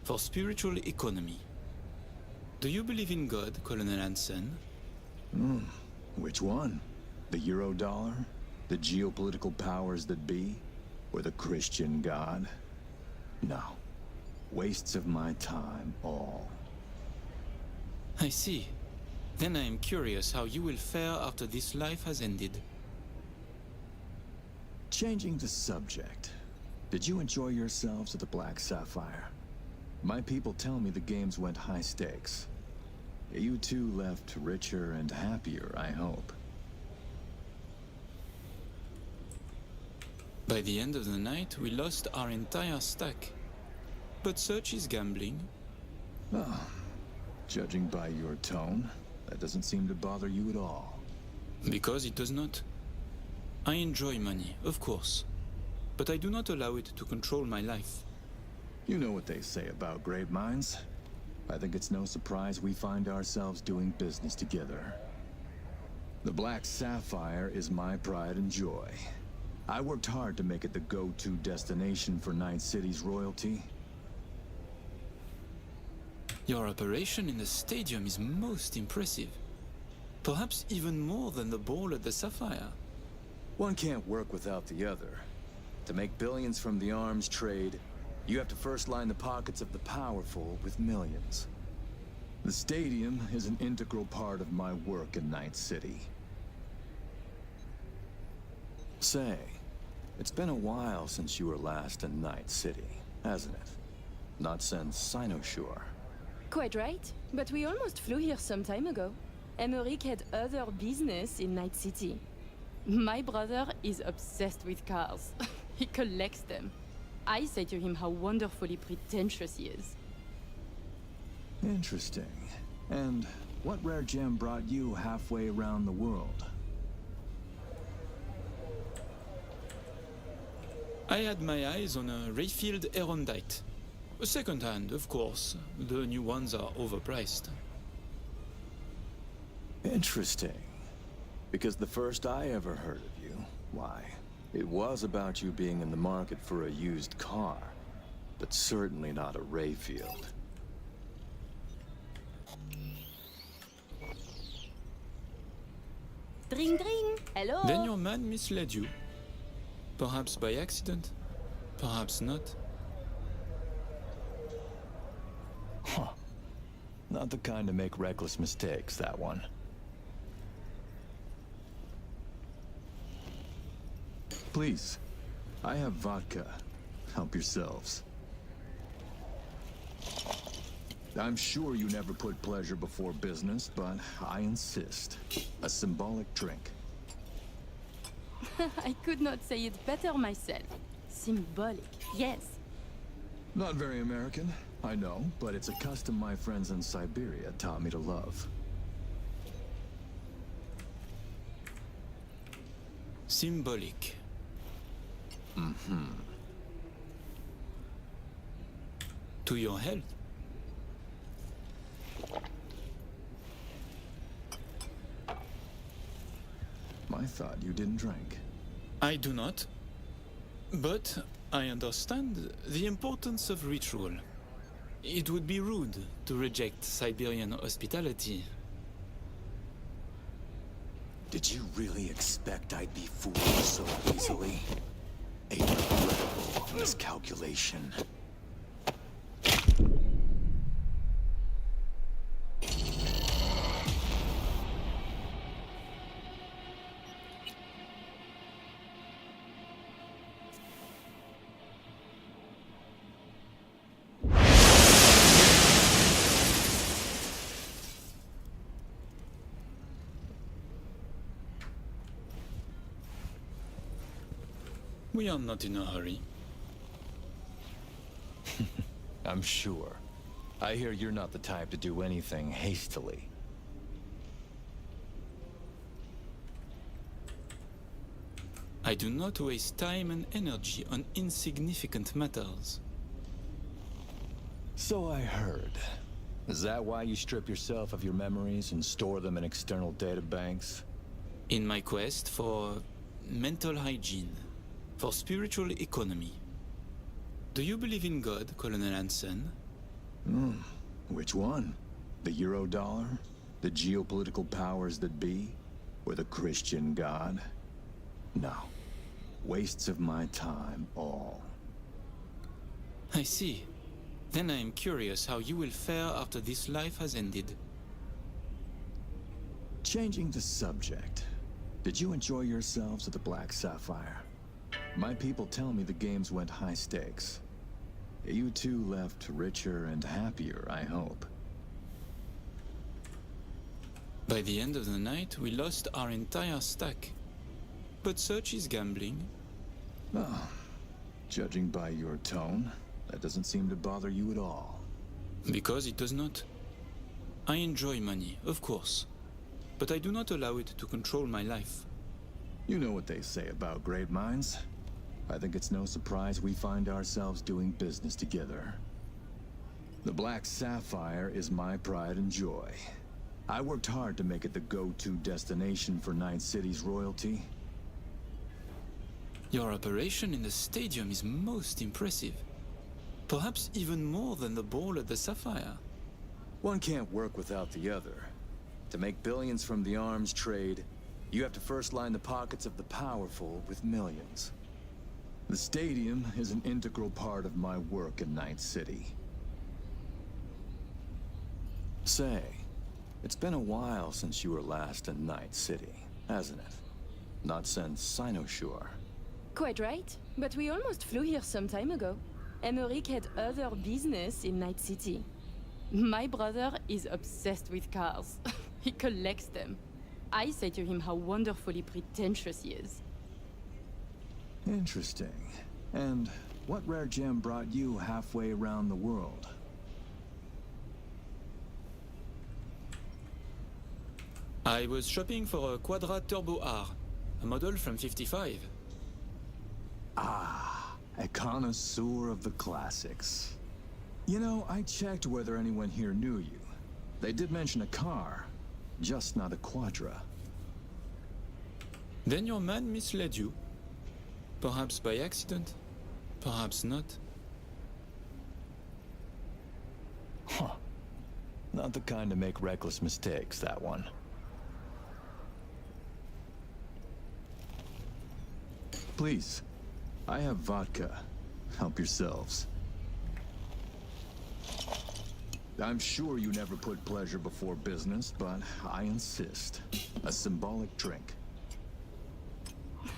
for spiritual economy. Do you believe in God, Colonel Hansen? Which one? The Eurodollar? The geopolitical powers that be? Or the Christian God? No. Wastes of my time, all. I see. Then I am curious how you will fare after this life has ended. Changing the subject. Did you enjoy yourselves at the Black Sapphire? My people tell me the games went high stakes. You two left richer and happier, I hope. By the end of the night, we lost our entire stack. But such is gambling. Oh, judging by your tone, that doesn't seem to bother you at all. Because it does not. I enjoy money, of course. But I do not allow it to control my life. You know what they say about great minds. I think it's no surprise we find ourselves doing business together. The Black Sapphire is my pride and joy. I worked hard to make it the go-to destination for Night City's royalty. Your operation in the stadium is most impressive. Perhaps even more than the ball at the Sapphire. One can't work without the other. To make billions from the arms trade, you have to first line the pockets of the powerful with millions. The stadium is an integral part of my work in Night City. Say, it's been a while since you were last in Night City, hasn't it? Not since Cynosure. Quite right, but we almost flew here some time ago. Emmerich had other business in Night City. My brother is obsessed with cars. He collects them. I say to him how wonderfully pretentious he is. Interesting. And what rare gem brought you halfway around the world? I had my eyes on a Rayfield Erondite. A second hand, of course. The new ones are overpriced. Interesting. Because the first I ever heard of you, why, it was about you being in the market for a used car. But certainly not a Rayfield. Dring dring! Hello! Then your man misled you. Perhaps by accident, perhaps not. Huh. Not the kind to make reckless mistakes, that one. Please, I have vodka. Help yourselves. I'm sure you never put pleasure before business, but I insist. A symbolic drink. I could not say it better myself. Symbolic, yes. Not very American, I know, but it's a custom my friends in Siberia taught me to love. Symbolic. Mm-hmm. To your health. I thought you didn't drink. I do not. But I understand the importance of ritual. It would be rude to reject Siberian hospitality. Did you really expect I'd be fooled so easily? A regrettable miscalculation. We are not in a hurry. I'm sure. I hear you're not the type to do anything hastily. I do not waste time and energy on insignificant matters. So I heard. Is that why you strip yourself of your memories and store them in external databanks? In my quest for mental hygiene, for spiritual economy. Do you believe in God, Colonel Hansen? Which one? The Eurodollar? The geopolitical powers that be? Or the Christian God? No. Wastes of my time, all. I see. Then I am curious how you will fare after this life has ended. Changing the subject. Did you enjoy yourselves at the Black Sapphire? My people tell me the games went high stakes. You two left richer and happier, I hope. By the end of the night, we lost our entire stack. But such is gambling. Oh, judging by your tone, that doesn't seem to bother you at all. Because it does not. I enjoy money, of course. But I do not allow it to control my life. You know what they say about great minds. I think it's no surprise we find ourselves doing business together. The Black Sapphire is my pride and joy. I worked hard to make it the go-to destination for Night City's royalty. Your operation in the stadium is most impressive. Perhaps even more than the ball at the Sapphire. One can't work without the other. To make billions from the arms trade, you have to first line the pockets of the powerful with millions. The stadium is an integral part of my work in Night City. Say, it's been a while since you were last in Night City, hasn't it? Not since Cynosure. Quite right, but we almost flew here some time ago. Emmerich had other business in Night City. My brother is obsessed with cars. He collects them. I say to him how wonderfully pretentious he is. Interesting. And what rare gem brought you halfway around the world? I was shopping for a Quadra Turbo R, a model from '55. Ah, a connoisseur of the classics. You know, I checked whether anyone here knew you. They did mention a car, just not a Quadra. Then your man misled you. Perhaps by accident, perhaps not. Huh. Not the kind to make reckless mistakes, that one. Please, I have vodka. Help yourselves. I'm sure you never put pleasure before business, but I insist. A symbolic drink.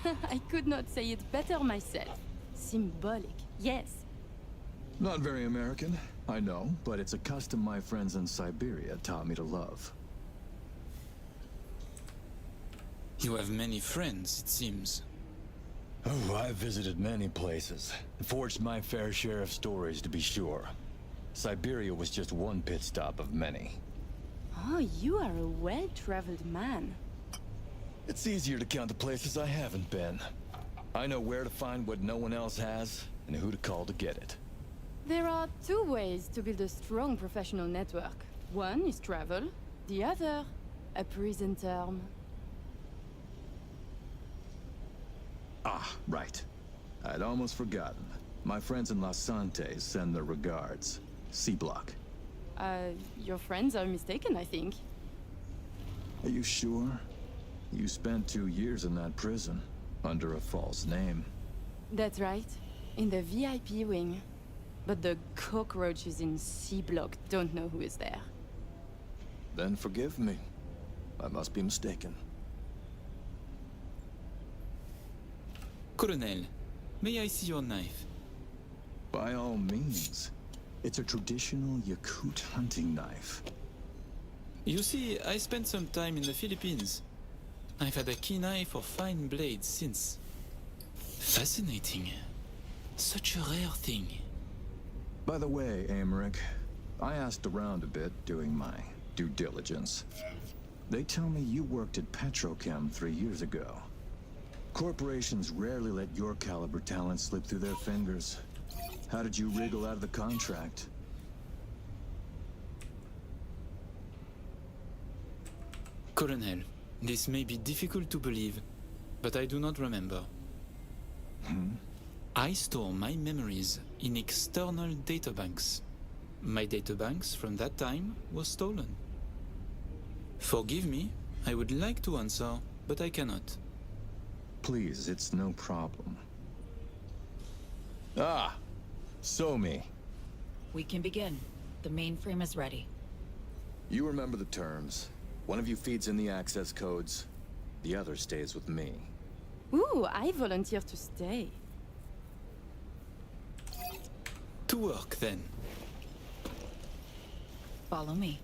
I could not say it better myself. Symbolic, yes. Not very American, I know, but it's a custom my friends in Siberia taught me to love. You have many friends, it seems. Oh, I've visited many places. Forged my fair share of stories, to be sure. Siberia was just one pit stop of many. Oh, you are a well-traveled man. It's easier to count the places I haven't been. I know where to find what no one else has, and who to call to get it. There are two ways to build a strong professional network. One is travel, the other, a prison term. Ah, right. I'd almost forgotten. My friends in Los Santos send their regards. C-Block. Your friends are mistaken, I think. Are you sure? You spent 2 years in that prison, under a false name. That's right. In the VIP wing. But the cockroaches in C-Block don't know who is there. Then forgive me. I must be mistaken. Colonel, may I see your knife? By all means. It's a traditional Yakut hunting knife. You see, I spent some time in the Philippines. I've had a keen eye for fine blades since. Fascinating. Such a rare thing. By the way, Emmerich, I asked around a bit doing my due diligence. They tell me you worked at Petrochem 3 years ago. Corporations rarely let your caliber talent slip through their fingers. How did you wriggle out of the contract? Colonel, this may be difficult to believe, but I do not remember. I store my memories in external databanks. My databanks from that time was stolen. Forgive me, I would like to answer, but I cannot. Please, it's no problem. Ah! Somi. We can begin. The mainframe is ready. You remember the terms. One of you feeds in the access codes. The other stays with me. Ooh, I volunteer to stay. To work, then. Follow me.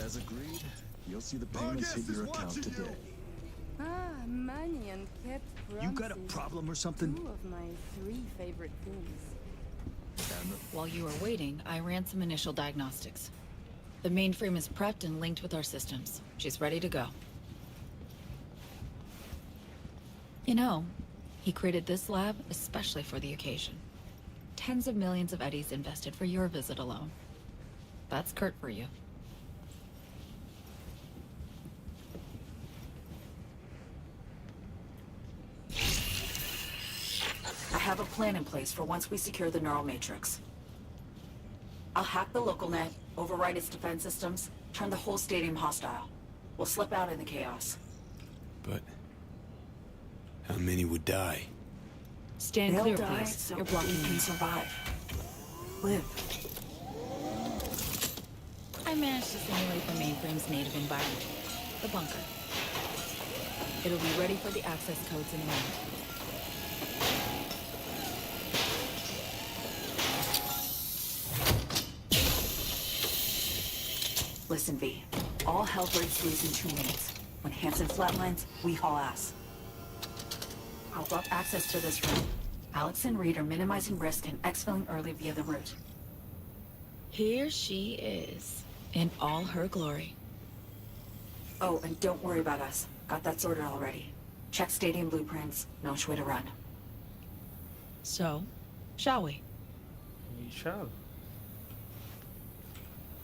As agreed, you'll see the payments hit your account today. Ah, money and kept promises. You got a problem or something? Two of my 3 favorite things. While you were waiting, I ran some initial diagnostics. The mainframe is prepped and linked with our systems. She's ready to go. You know, He created this lab especially for the occasion. Tens of millions of eddies invested for your visit alone. That's Kurt for you. I have a plan in place for once we secure the neural matrix. I'll hack the local net, override its defense systems, turn the whole stadium hostile. We'll slip out in the chaos. But how many would die? Stand They'll clear, die please. so You're blocking we can me. survive. Live. I managed to simulate the mainframe's native environment, the bunker. It'll be ready for the access codes in a moment. Listen, V. All hell breaks loose in 2 minutes. When Hansen flatlines, we haul ass. I'll block access to this room. Alex and Reed are minimizing risk and exfilling early via the route. Here she is, in all her glory. Oh, and don't worry about us. Got that sorted already. Check stadium blueprints, no way to run. So, shall we? We shall.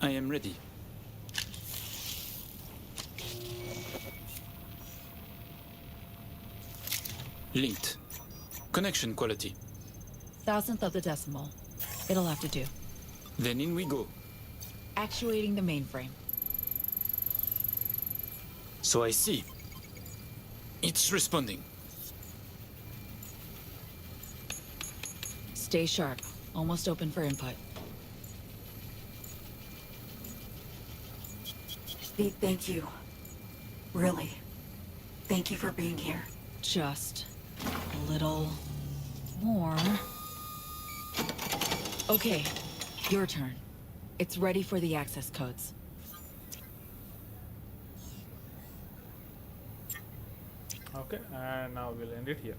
I am ready. Linked. Connection quality. Thousandth of the decimal. It'll have to do. Then in we go. Actuating the mainframe. So I see. It's responding. Stay sharp. Almost open for input. V, thank you. Really. Thank you for being here. Just a little more. Okay, your turn. It's ready for the access codes. Okay, and now we'll end it here.